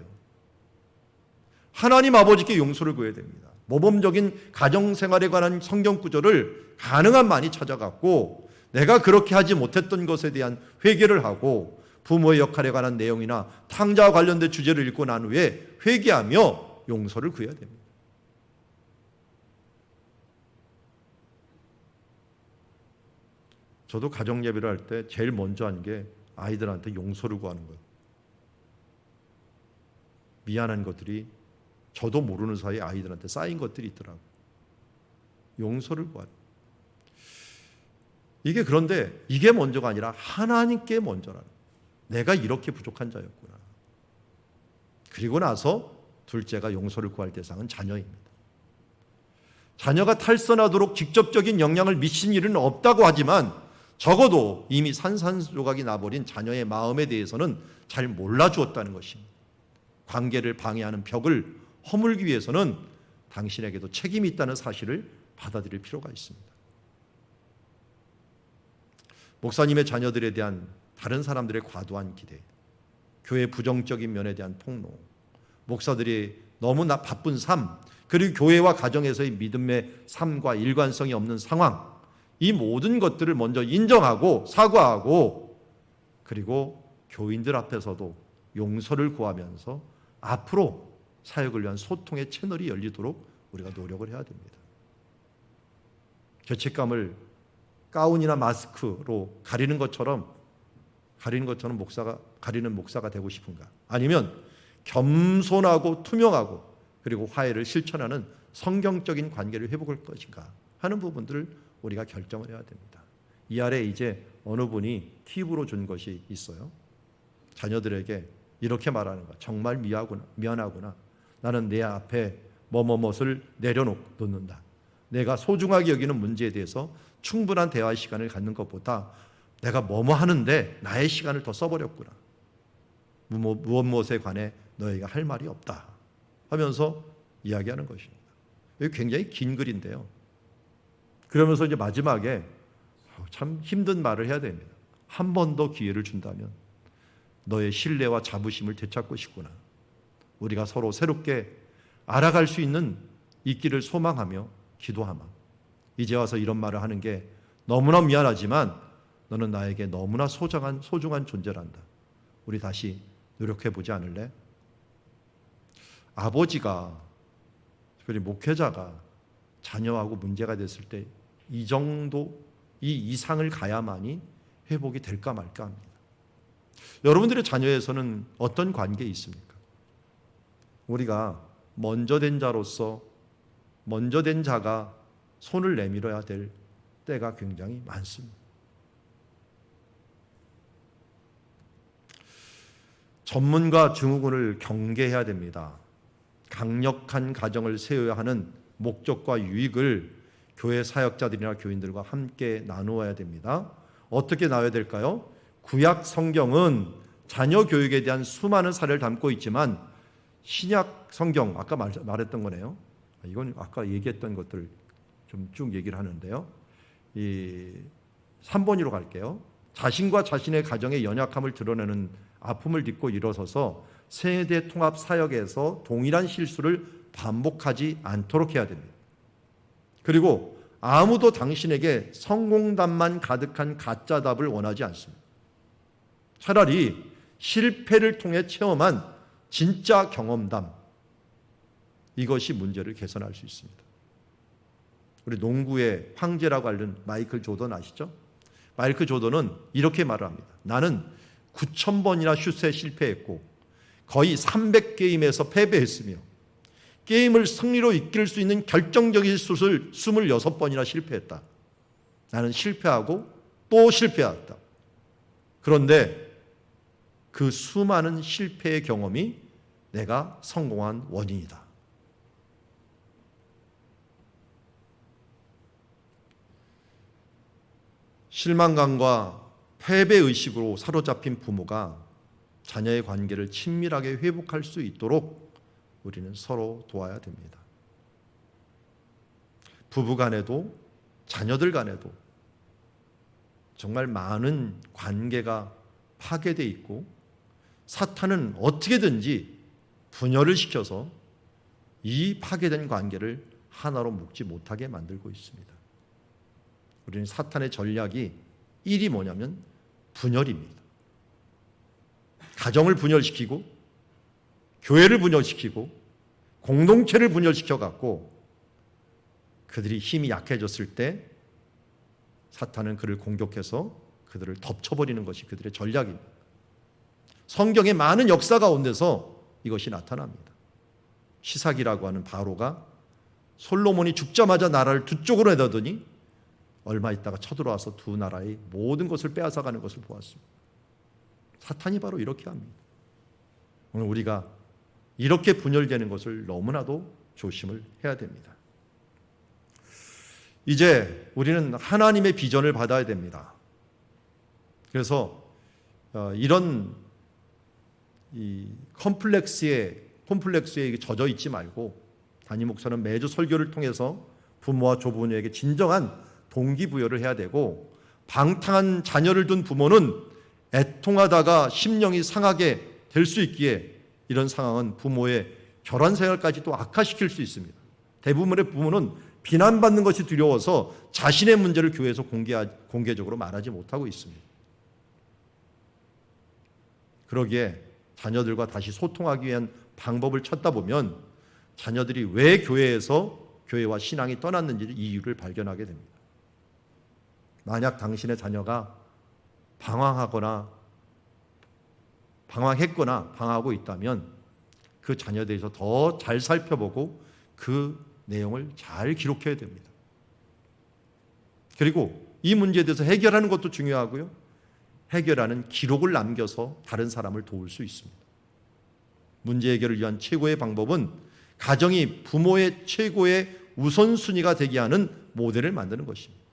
하나님 아버지께 용서를 구해야 됩니다. 모범적인 가정생활에 관한 성경 구절을 가능한 많이 찾아갖고 내가 그렇게 하지 못했던 것에 대한 회개를 하고 부모의 역할에 관한 내용이나 탕자와 관련된 주제를 읽고 난 후에 회개하며 용서를 구해야 됩니다. 저도 가정 예배를 할 때 제일 먼저 한 게 아이들한테 용서를 구하는 거예요. 미안한 것들이 저도 모르는 사이에 아이들한테 쌓인 것들이 있더라고요. 용서를 구하는. 그런데 이게 먼저가 아니라 하나님께 먼저라는. 내가 이렇게 부족한 자였구나. 그리고 나서 둘째가 용서를 구할 대상은 자녀입니다. 자녀가 탈선하도록 직접적인 영향을 미친 일은 없다고 하지만 적어도 이미 산산조각이 나버린 자녀의 마음에 대해서는 잘 몰라주었다는 것입니다. 관계를 방해하는 벽을 허물기 위해서는 당신에게도 책임이 있다는 사실을 받아들일 필요가 있습니다. 목사님의 자녀들에 대한 다른 사람들의 과도한 기대, 교회 부정적인 면에 대한 폭로, 목사들이 너무나 바쁜 삶, 그리고 교회와 가정에서의 믿음의 삶과 일관성이 없는 상황, 이 모든 것들을 먼저 인정하고 사과하고 그리고 교인들 앞에서도 용서를 구하면서 앞으로 사역을 위한 소통의 채널이 열리도록 우리가 노력을 해야 됩니다. 죄책감을 가운이나 마스크로 가리는 것처럼 가리는 목사가 되고 싶은가? 아니면 겸손하고 투명하고 그리고 화해를 실천하는 성경적인 관계를 회복할 것인가 하는 부분들을 우리가 결정을 해야 됩니다. 이 아래 이제 어느 분이 팁으로 준 것이 있어요. 자녀들에게 이렇게 말하는 거. 정말 미안하구나. 나는 내 앞에 뭐뭐뭇을 내려놓는다. 내가 소중하게 여기는 문제에 대해서 충분한 대화 시간을 갖는 것보다 내가 뭐뭐 하는데 나의 시간을 더 써버렸구나. 무엇에 관해 너희가 할 말이 없다 하면서 이야기하는 것입니다. 이게 굉장히 긴 글인데요. 그러면서 이제 마지막에 참 힘든 말을 해야 됩니다. 한 번 더 기회를 준다면 너의 신뢰와 자부심을 되찾고 싶구나. 우리가 서로 새롭게 알아갈 수 있는 있기를 소망하며 기도하마. 이제 와서 이런 말을 하는 게 너무나 미안하지만 너는 나에게 너무나 소중한 존재란다. 우리 다시 노력해보지 않을래? 아버지가, 특별히 목회자가 자녀하고 문제가 됐을 때 이 정도, 이 이상을 가야만이 회복이 될까 말까 합니다. 여러분들의 자녀에서는 어떤 관계에 있습니까? 우리가 먼저 된 자로서 먼저 된 자가 손을 내밀어야 될 때가 굉장히 많습니다. 전문가 증후군을 경계해야 됩니다. 강력한 가정을 세워야 하는 목적과 유익을 교회 사역자들이나 교인들과 함께 나누어야 됩니다. 어떻게 나눠야 될까요? 구약 성경은 자녀 교육에 대한 수많은 사례를 담고 있지만 신약 성경, 아까 말했던 거네요. 이건 아까 얘기했던 것들 좀 쭉 얘기를 하는데요. 3번으로 갈게요. 자신과 자신의 가정의 연약함을 드러내는 아픔을 딛고 일어서서 세대 통합 사역에서 동일한 실수를 반복하지 않도록 해야 됩니다. 그리고 아무도 당신에게 성공담만 가득한 가짜 답을 원하지 않습니다. 차라리 실패를 통해 체험한 진짜 경험담, 이것이 문제를 개선할 수 있습니다. 우리 농구의 황제라고 알는 마이클 조던 아시죠? 마이클 조던은 이렇게 말을 합니다. 나는 9,000번이나 슛에 실패했고 거의 300게임에서 패배했으며 게임을 승리로 이끌 수 있는 결정적인 슛을 26번이나 실패했다. 나는 실패하고 또 실패했다. 그런데 그 수많은 실패의 경험이 내가 성공한 원인이다. 실망감과 패배의식으로 사로잡힌 부모가 자녀의 관계를 친밀하게 회복할 수 있도록 우리는 서로 도와야 됩니다. 부부 간에도 자녀들 간에도 정말 많은 관계가 파괴되어 있고 사탄은 어떻게든지 분열을 시켜서 이 파괴된 관계를 하나로 묶지 못하게 만들고 있습니다. 우리는 사탄의 전략이 1이 뭐냐면 분열입니다. 가정을 분열시키고 교회를 분열시키고 공동체를 분열시켜 갖고 그들이 힘이 약해졌을 때 사탄은 그를 공격해서 그들을 덮쳐버리는 것이 그들의 전략입니다. 성경의 많은 역사 가운데서 이것이 나타납니다. 시삭이라고 하는 바로가 솔로몬이 죽자마자 나라를 두 쪽으로 내다더니 얼마 있다가 쳐들어와서 두 나라의 모든 것을 빼앗아가는 것을 보았습니다. 사탄이 바로 이렇게 합니다. 오늘 우리가 이렇게 분열되는 것을 너무나도 조심을 해야 됩니다. 이제 우리는 하나님의 비전을 받아야 됩니다. 그래서 이런 컴플렉스에 젖어 있지 말고 담임 목사는 매주 설교를 통해서 부모와 조부모에게 진정한 동기부여를 해야 되고 방탕한 자녀를 둔 부모는 애통하다가 심령이 상하게 될 수 있기에 이런 상황은 부모의 결혼 생활까지 또 악화시킬 수 있습니다. 대부분의 부모는 비난받는 것이 두려워서 자신의 문제를 교회에서 공개적으로 말하지 못하고 있습니다. 그러기에 자녀들과 다시 소통하기 위한 방법을 찾다 보면 자녀들이 왜 교회와 신앙이 떠났는지 이유를 발견하게 됩니다. 만약 당신의 자녀가 방황하고 있다면 그 자녀에 대해서 더 잘 살펴보고 그 내용을 잘 기록해야 됩니다. 그리고 이 문제에 대해서 해결하는 것도 중요하고요. 해결하는 기록을 남겨서 다른 사람을 도울 수 있습니다. 문제 해결을 위한 최고의 방법은 가정이 부모의 최고의 우선순위가 되게 하는 모델을 만드는 것입니다.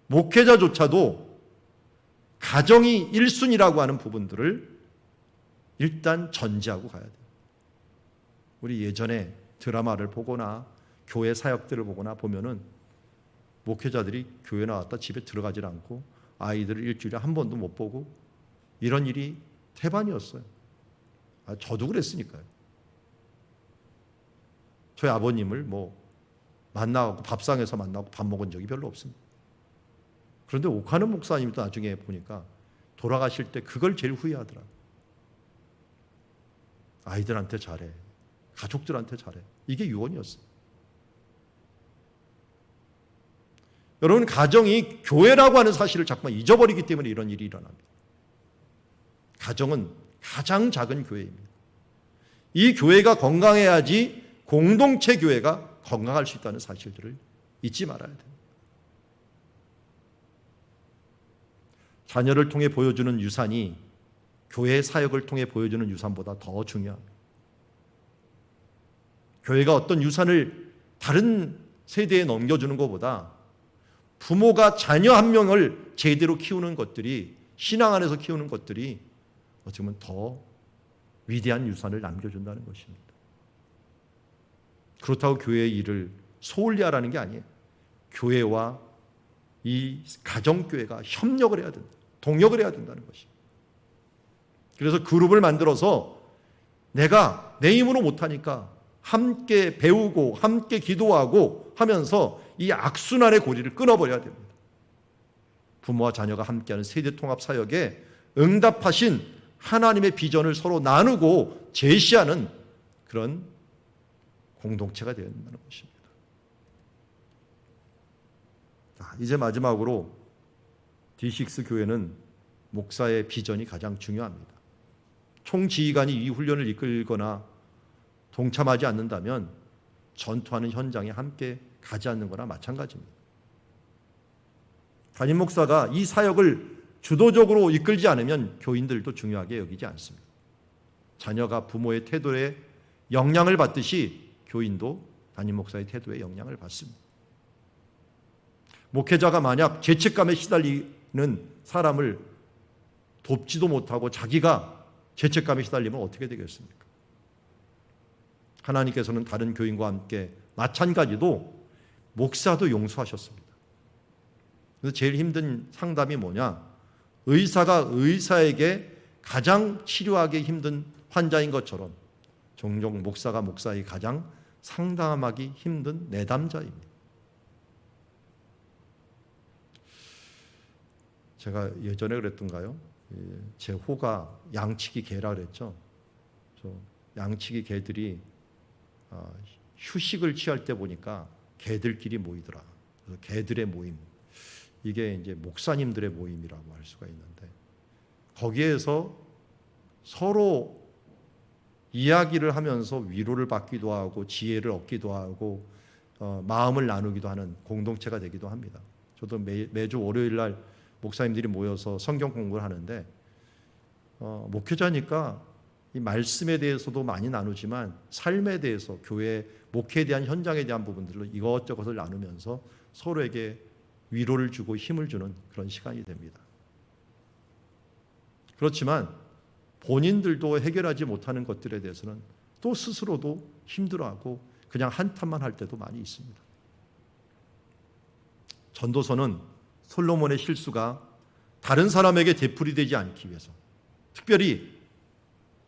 목회자조차도 가정이 1순위라고 하는 부분들을 일단 전제하고 가야 돼요. 우리 예전에 드라마를 보거나 교회 사역들을 보거나 보면은 목회자들이 교회 나왔다 집에 들어가질 않고 아이들을 일주일에 한 번도 못 보고 이런 일이 태반이었어요. 저도 그랬으니까요. 저희 아버님을 만나고 밥상에서 만나고 밥 먹은 적이 별로 없습니다. 그런데 오카는 목사님도 나중에 보니까 돌아가실 때 그걸 제일 후회하더라고요. 아이들한테 잘해. 가족들한테 잘해. 이게 유언이었어요. 여러분, 가정이 교회라고 하는 사실을 자꾸만 잊어버리기 때문에 이런 일이 일어납니다. 가정은 가장 작은 교회입니다. 이 교회가 건강해야지 공동체 교회가 건강할 수 있다는 사실들을 잊지 말아야 됩니다. 자녀를 통해 보여주는 유산이 교회 사역을 통해 보여주는 유산보다 더 중요합니다. 교회가 어떤 유산을 다른 세대에 넘겨주는 것보다 부모가 자녀 한 명을 제대로 키우는 것들이, 신앙 안에서 키우는 것들이 어찌 보면 더 위대한 유산을 남겨준다는 것입니다. 그렇다고 교회의 일을 소홀히 하라는 게 아니에요. 교회와 이 가정교회가 협력을 해야 된다. 동역을 해야 된다는 것입니다. 그래서 그룹을 만들어서 내가 내 힘으로 못하니까 함께 배우고 함께 기도하고 하면서 이 악순환의 고리를 끊어버려야 됩니다. 부모와 자녀가 함께하는 세대통합 사역에 응답하신 하나님의 비전을 서로 나누고 제시하는 그런 공동체가 되어야 된다는 것입니다. 이제 마지막으로 D6 교회는 목사의 비전이 가장 중요합니다. 총지휘관이 이 훈련을 이끌거나 동참하지 않는다면 전투하는 현장에 함께 가지 않는 거나 마찬가지입니다. 담임 목사가 이 사역을 주도적으로 이끌지 않으면 교인들도 중요하게 여기지 않습니다. 자녀가 부모의 태도에 영향을 받듯이 교인도 담임 목사의 태도에 영향을 받습니다. 목회자가 만약 죄책감에 시달리는 사람을 돕지도 못하고 자기가 죄책감에 시달리면 어떻게 되겠습니까? 하나님께서는 다른 교인과 함께 마찬가지로 목사도 용서하셨습니다. 그래서 제일 힘든 상담이 뭐냐? 의사가 의사에게 가장 치료하기 힘든 환자인 것처럼 종종 목사가 목사에게 가장 상담하기 힘든 내담자입니다. 제가 예전에 그랬던가요? 제 호가 양치기 개라 그랬죠. 양치기 개들이 휴식을 취할 때 보니까 개들끼리 모이더라. 그래서 개들의 모임. 이게 이제 목사님들의 모임이라고 할 수가 있는데, 거기에서 서로 이야기를 하면서 위로를 받기도 하고 지혜를 얻기도 하고 마음을 나누기도 하는 공동체가 되기도 합니다. 저도 매주 월요일 날 목사님들이 모여서 성경 공부를 하는데 목회자니까 이 말씀에 대해서도 많이 나누지만 삶에 대해서, 교회 목회에 대한 현장에 대한 부분들로 이것저것을 나누면서 서로에게 위로를 주고 힘을 주는 그런 시간이 됩니다. 그렇지만 본인들도 해결하지 못하는 것들에 대해서는 또 스스로도 힘들어하고 그냥 한탄만 할 때도 많이 있습니다. 전도서는 솔로몬의 실수가 다른 사람에게 되풀이되지 않기 위해서, 특별히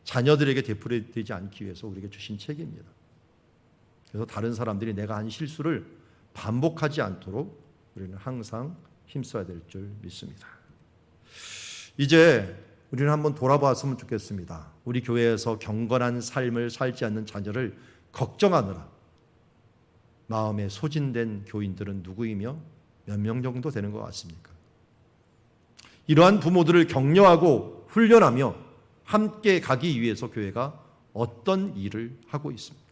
자녀들에게 되풀이되지 않기 위해서 우리에게 주신 책입니다. 그래서 다른 사람들이 내가 한 실수를 반복하지 않도록 우리는 항상 힘써야 될 줄 믿습니다. 이제 우리는 한번 돌아봤으면 좋겠습니다. 우리 교회에서 경건한 삶을 살지 않는 자녀를 걱정하느라 마음에 소진된 교인들은 누구이며 몇 명 정도 되는 것 같습니까? 이러한 부모들을 격려하고 훈련하며 함께 가기 위해서 교회가 어떤 일을 하고 있습니까?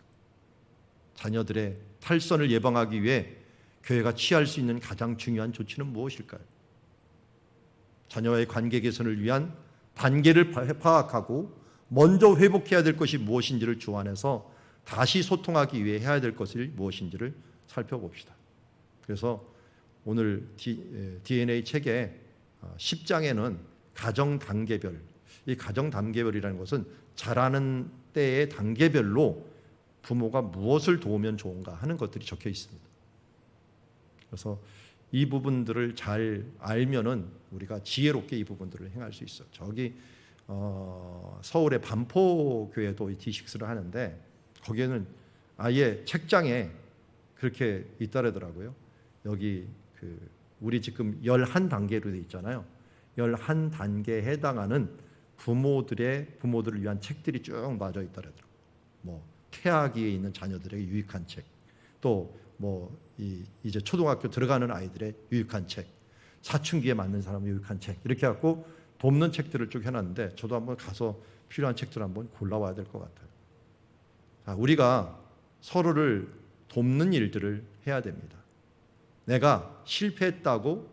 자녀들의 탈선을 예방하기 위해 교회가 취할 수 있는 가장 중요한 조치는 무엇일까요? 자녀와의 관계 개선을 위한 단계를 파악하고 먼저 회복해야 될 것이 무엇인지를 주안해서 다시 소통하기 위해 해야 될 것이 무엇인지를 살펴봅시다. 그래서 오늘 DNA 책의 10장에는 가정 단계별, 이 가정 단계별이라는 것은 자라는 때의 단계별로 부모가 무엇을 도우면 좋은가 하는 것들이 적혀 있습니다. 그래서 이 부분들을 잘 알면은 우리가 지혜롭게 이 부분들을 행할 수 있어요. 저기 서울의 반포교회도 D6를 하는데 거기에는 아예 책장에 그렇게 있다더라고요. 여기 우리 지금 11단계로 되어 있잖아요. 11단계에 해당하는 부모들을 위한 책들이 쭉 맞아 있더라고요. 뭐 태아기에 있는 자녀들에게 유익한 책, 또 이제 초등학교 들어가는 아이들의 유익한 책, 사춘기에 맞는 사람의 유익한 책, 이렇게 갖고 돕는 책들을 쭉 해놨는데 저도 한번 가서 필요한 책들을 한번 골라와야 될 것 같아요. 우리가 서로를 돕는 일들을 해야 됩니다. 내가 실패했다고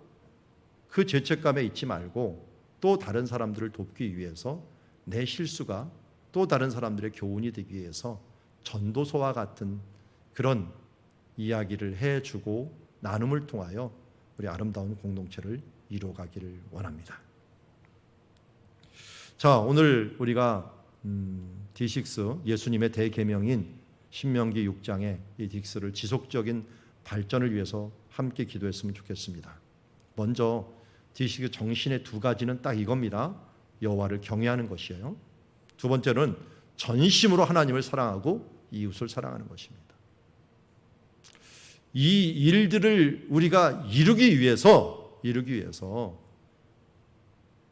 그 죄책감에 있지 말고 또 다른 사람들을 돕기 위해서 내 실수가 또 다른 사람들의 교훈이 되기 위해서 전도서와 같은 그런 이야기를 해주고 나눔을 통하여 우리 아름다운 공동체를 이루어가기를 원합니다. 자, 오늘 우리가 D6 예수님의 대계명인 신명기 6장의 이 D6를 지속적인 발전을 위해서 함께 기도했으면 좋겠습니다. 먼저 D6 정신의 두 가지는 딱 이겁니다. 여호와를 경외하는 것이에요. 두 번째는 전심으로 하나님을 사랑하고 이웃을 사랑하는 것입니다. 이 일들을 우리가 이루기 위해서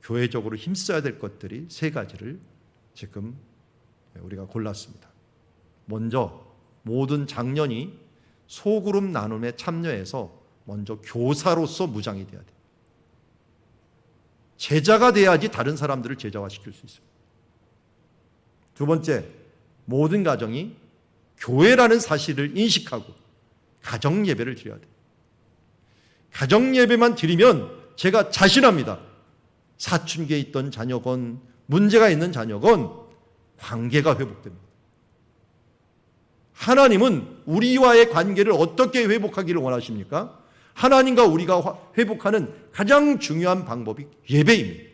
교회적으로 힘써야 될 것들이 세 가지를 지금 우리가 골랐습니다. 먼저 모든 장년이 소그룹 나눔에 참여해서 먼저 교사로서 무장이 돼야 돼요. 제자가 돼야지 다른 사람들을 제자화시킬 수 있습니다. 두 번째, 모든 가정이 교회라는 사실을 인식하고 가정 예배를 드려야 돼요. 가정 예배만 드리면 제가 자신합니다. 사춘기에 있던 자녀건 문제가 있는 자녀건 관계가 회복됩니다. 하나님은 우리와의 관계를 어떻게 회복하기를 원하십니까? 하나님과 우리가 회복하는 가장 중요한 방법이 예배입니다.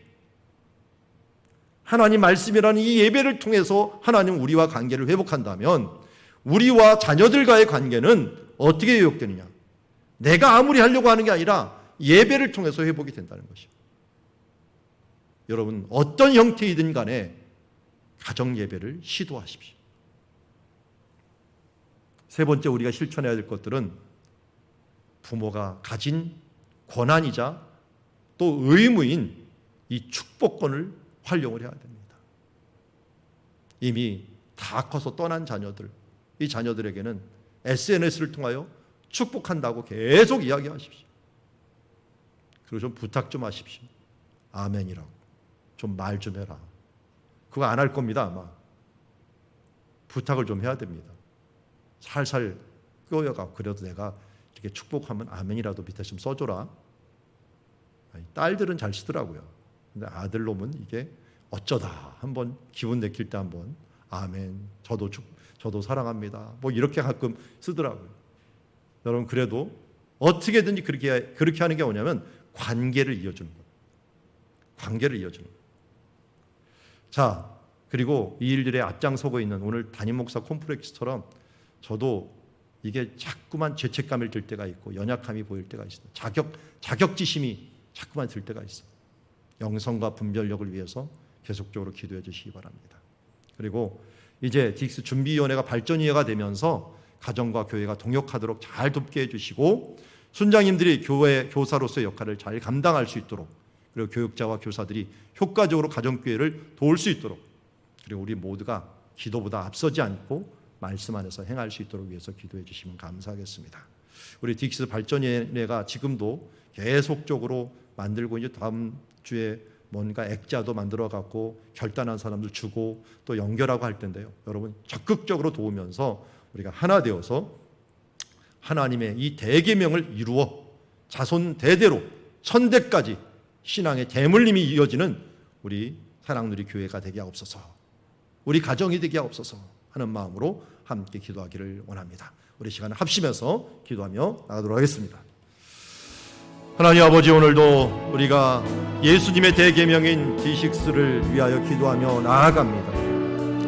하나님 말씀이라는 이 예배를 통해서 하나님 우리와 관계를 회복한다면 우리와 자녀들과의 관계는 어떻게 회복되느냐? 내가 아무리 하려고 하는 게 아니라 예배를 통해서 회복이 된다는 것입니다. 여러분, 어떤 형태이든 간에 가정 예배를 시도하십시오. 세 번째, 우리가 실천해야 될 것들은 부모가 가진 권한이자 또 의무인 이 축복권을 활용을 해야 됩니다. 이미 다 커서 떠난 자녀들, 이 자녀들에게는 SNS를 통하여 축복한다고 계속 이야기하십시오. 그리고 좀 부탁 좀 하십시오. 아멘이라고. 좀 말 좀 해라. 그거 안 할 겁니다, 아마. 부탁을 좀 해야 됩니다. 살살 껴여가 그래도 내가 이렇게 축복하면 아멘이라도 밑에 좀 써줘라. 딸들은 잘 쓰더라고요. 근데 아들놈은 이게 어쩌다 한번 기분 내킬 때 한번 아멘, 저도 사랑합니다. 뭐 이렇게 가끔 쓰더라고요. 여러분, 그래도 어떻게든지 그렇게 하는 게 뭐냐면 관계를 이어주는 거예요. 관계를 이어주는 거예요. 자, 그리고 이 일들에 앞장서고 있는 오늘 담임 목사 콤플렉스처럼 저도 이게 자꾸만 죄책감을 들 때가 있고 연약함이 보일 때가 있습니다. 자격지심이 자꾸만 들 때가 있어요. 영성과 분별력을 위해서 계속적으로 기도해 주시기 바랍니다. 그리고 이제 D6 준비위원회가 발전위원회가 되면서 가정과 교회가 동역하도록 잘 돕게 해주시고 순장님들이 교회 교사로서의 역할을 잘 감당할 수 있도록, 그리고 교육자와 교사들이 효과적으로 가정교회를 도울 수 있도록, 그리고 우리 모두가 기도보다 앞서지 않고 말씀 안에서 행할 수 있도록 위해서 기도해 주시면 감사하겠습니다. 우리 D6 발전위원회가 지금도 계속적으로 만들고 이제 다음 주에 뭔가 액자도 만들어 갖고 결단한 사람들 주고 또 연결하고 할 텐데요. 여러분 적극적으로 도우면서 우리가 하나 되어서 하나님의 이 대계명을 이루어 자손 대대로 천대까지 신앙의 대물림이 이어지는 우리 사랑누리 교회가 되게 하옵소서, 우리 가정이 되게 하옵소서 하는 마음으로 함께 기도하기를 원합니다. 우리 시간을 합심해서 기도하며 나가도록 하겠습니다. 하나님 아버지, 오늘도 우리가 예수님의 대계명인 D6를 위하여 기도하며 나아갑니다.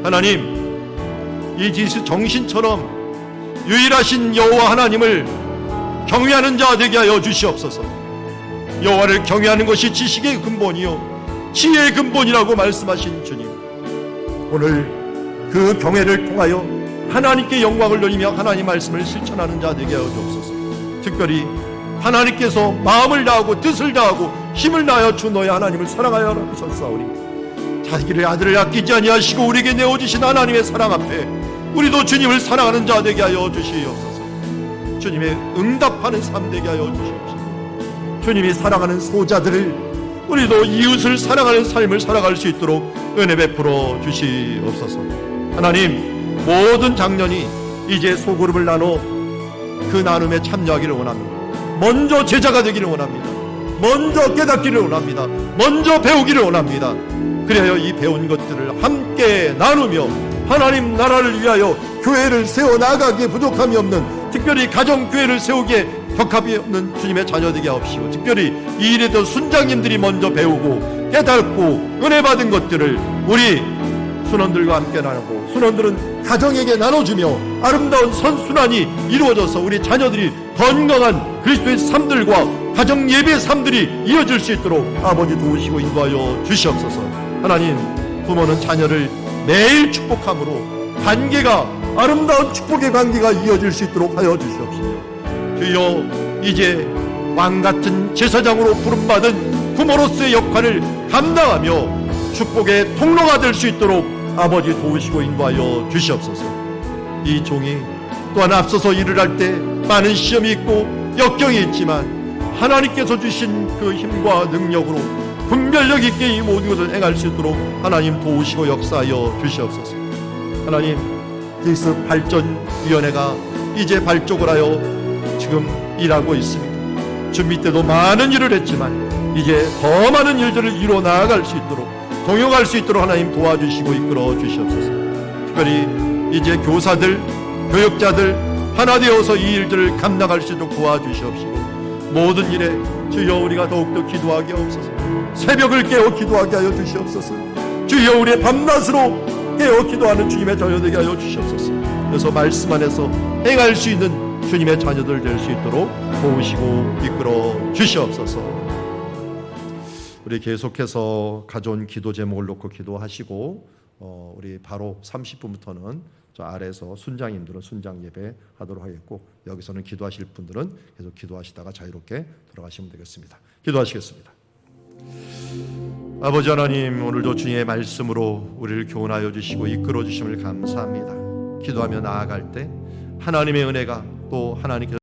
하나님, 이 D6 정신처럼 유일하신 여호와 하나님을 경외하는 자 되게 하여 주시옵소서. 여호와를 경외하는 것이 지식의 근본이요 지혜의 근본이라고 말씀하신 주님, 오늘 그 경외를 통하여 하나님께 영광을 돌리며 하나님 말씀을 실천하는 자 되게 하여 주옵소서. 특별히 하나님께서 마음을 다하고 뜻을 다하고 힘을 다하여 주 너의 하나님을 사랑하여 하셨사오니 자기의 아들을 아끼지 아니하시고 우리에게 내어주신 하나님의 사랑 앞에 우리도 주님을 사랑하는 자 되게 하여 주시옵소서. 주님의 응답하는 삶 되게 하여 주시옵소서. 주님이 사랑하는 소자들을 우리도 이웃을 사랑하는 삶을 살아갈 수 있도록 은혜 베풀어 주시옵소서. 하나님, 모든 장년이 이제 소그룹을 나눠 그 나눔에 참여하기를 원합니다. 먼저 제자가 되기를 원합니다. 먼저 깨닫기를 원합니다. 먼저 배우기를 원합니다. 그래야 이 배운 것들을 함께 나누며 하나님 나라를 위하여 교회를 세워나가기에 부족함이 없는, 특별히 가정교회를 세우기에 격함이 없는 주님의 자녀 되게 하옵시고, 특별히 이 일에 더 순장님들이 먼저 배우고 깨닫고 은혜 받은 것들을 우리 순원들과 함께 나누고, 순원들은 가정에게 나눠주며 아름다운 선순환이 이루어져서 우리 자녀들이 건강한 그리스도의 삶들과 가정 예배의 삶들이 이어질 수 있도록 아버지 도우시고 인도하여 주시옵소서. 하나님, 부모는 자녀를 매일 축복함으로 관계가 아름다운 축복의 관계가 이어질 수 있도록 하여 주시옵시며, 주여 이제 왕같은 제사장으로 부름받은 부모로서의 역할을 감당하며 축복의 통로가 될 수 있도록 아버지 도우시고 인도하여 주시옵소서. 이 종이 또한 앞서서 일을 할 때 많은 시험이 있고 역경이 있지만 하나님께서 주신 그 힘과 능력으로 분별력 있게 이 모든 것을 행할 수 있도록 하나님 도우시고 역사하여 주시옵소서. 하나님, 기습 발전위원회가 이제 발족을 하여 지금 일하고 있습니다. 준비 때도 많은 일을 했지만 이제 더 많은 일들을 이루어 나아갈 수 있도록, 동역할 수 있도록 하나님 도와주시고 이끌어 주시옵소서. 특별히 이제 교사들, 교역자들 하나 되어서 이 일들을 감당할 수 있도록 도와주시옵시고, 모든 일에 주여 우리가 더욱더 기도하게 하옵소서. 새벽을 깨어 기도하게 하여 주시옵소서. 주여 우리의 밤낮으로 깨어 기도하는 주님의 자녀 되게 하여 주시옵소서. 그래서 말씀 안에서 행할 수 있는 주님의 자녀들 될 수 있도록 도우시고 이끌어 주시옵소서. 우리 계속해서 가져온 기도 제목을 놓고 기도하시고, 우리 바로 30분부터는 저 아래에서 순장님들은 순장 예배 하도록 하겠고, 여기서는 기도하실 분들은 계속 기도하시다가 자유롭게 돌아가시면 되겠습니다. 기도하시겠습니다. 아버지 하나님, 오늘도 주님의 말씀으로 우리를 교훈하여 주시고 이끌어 주심을 감사합니다. 기도하며 나아갈 때 하나님의 은혜가 또 하나님께서